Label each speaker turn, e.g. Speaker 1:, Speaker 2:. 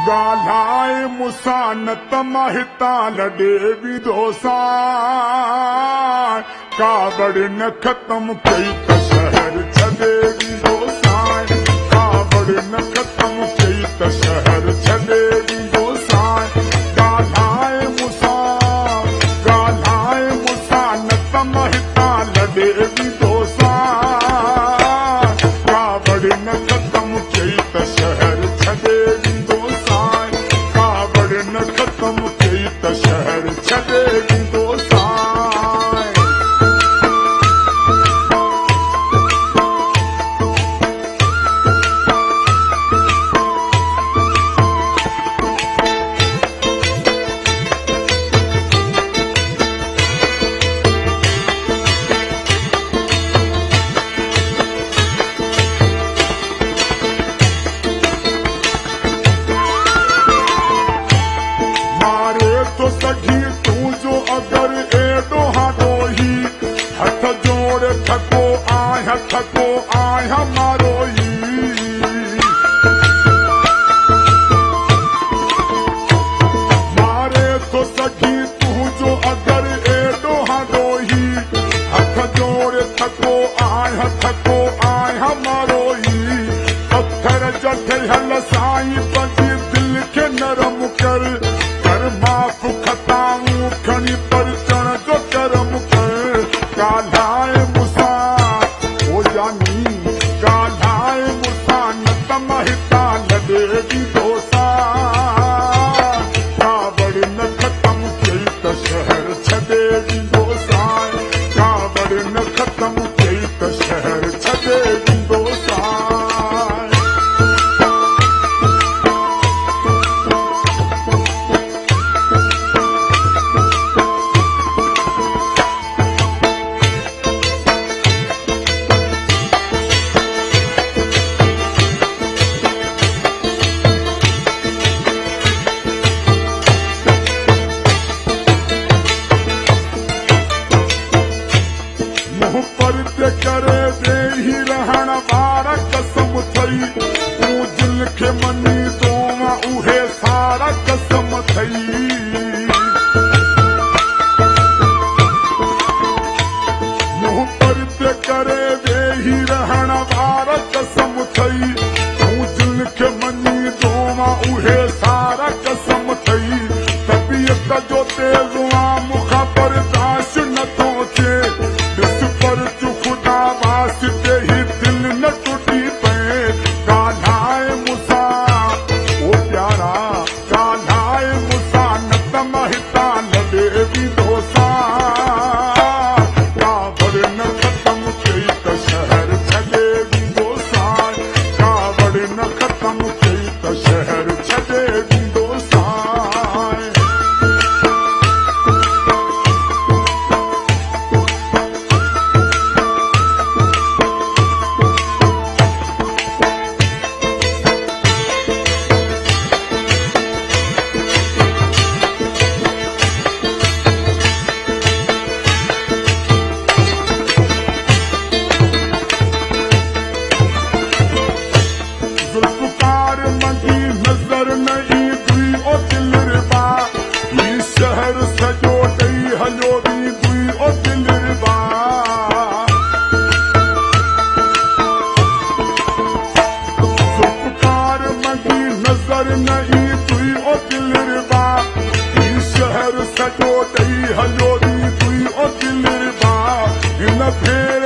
Speaker 1: ॻाल्हाए मूंसां न त मां हितां लॾे विधोसां कावड़ न ख़तम कई त शहर छॾे विधोसां कावड़ न ख़तम कई त शहर छॾे विधोसां ॻाल्हाए मूंसां न त मां हितां लॾे विधोसां कावड़ न ख़तम कई त शहर छॾे शहर छॾे विधोसां मारे तो सघी तूं जो अगर एॾो हाॾोही हथ जोड़ थको आहियां मारोही मारे तो सघी तूं जो अगर एॾो हाॾोही हथ जोड़ थको आहियां मारोही पत्थर जा ठहियल साईं पंहिंजी दिलि खे नरम कर माफ़ खताऊं खणी परचण जो करम कर ॻाल्हाए मूंसां ओ जानी ॻाल्हाए मूंसां न त मां हितां लॾे विधोसां कावड़ न ख़तम कई त शहर छॾे विधोसां कावड़ न ख़तम कई त शहर छॾे विधोसां करे वेही रहण वार कसम थई तूं दिल खे मनी तो उहे सारा कसम थई मुंह पर ते करे वेही रहण वार कसम थई तूं दिल खे मनी तो उहे सारा कसम थई तबियत जो तेज़ मूंखां बर्दाश्त नथो थिए वास्ते ही दिल न टूटी पए ॻाल्हाए मूंसां ओ प्यारा ॻाल्हाए मूंसां न त मां हितां लॾे विधोसां कावड़ न ख़तम कई त शहर छॾे विधोसां कावड़ न ख़तम कई त शहर छॾे विधोसां नज़र न ईंदी ओ दिलरुबा ही शहर सॼो ॾेई हलियो ईंदी ओ दिलरुबा ज़ुल्फ़कार मंगी नज़र न ईंदी ओ दिलरुबा ही शहर सॼो ॾेई हलियो ईंदी ओ दिलरुबा हिन भेर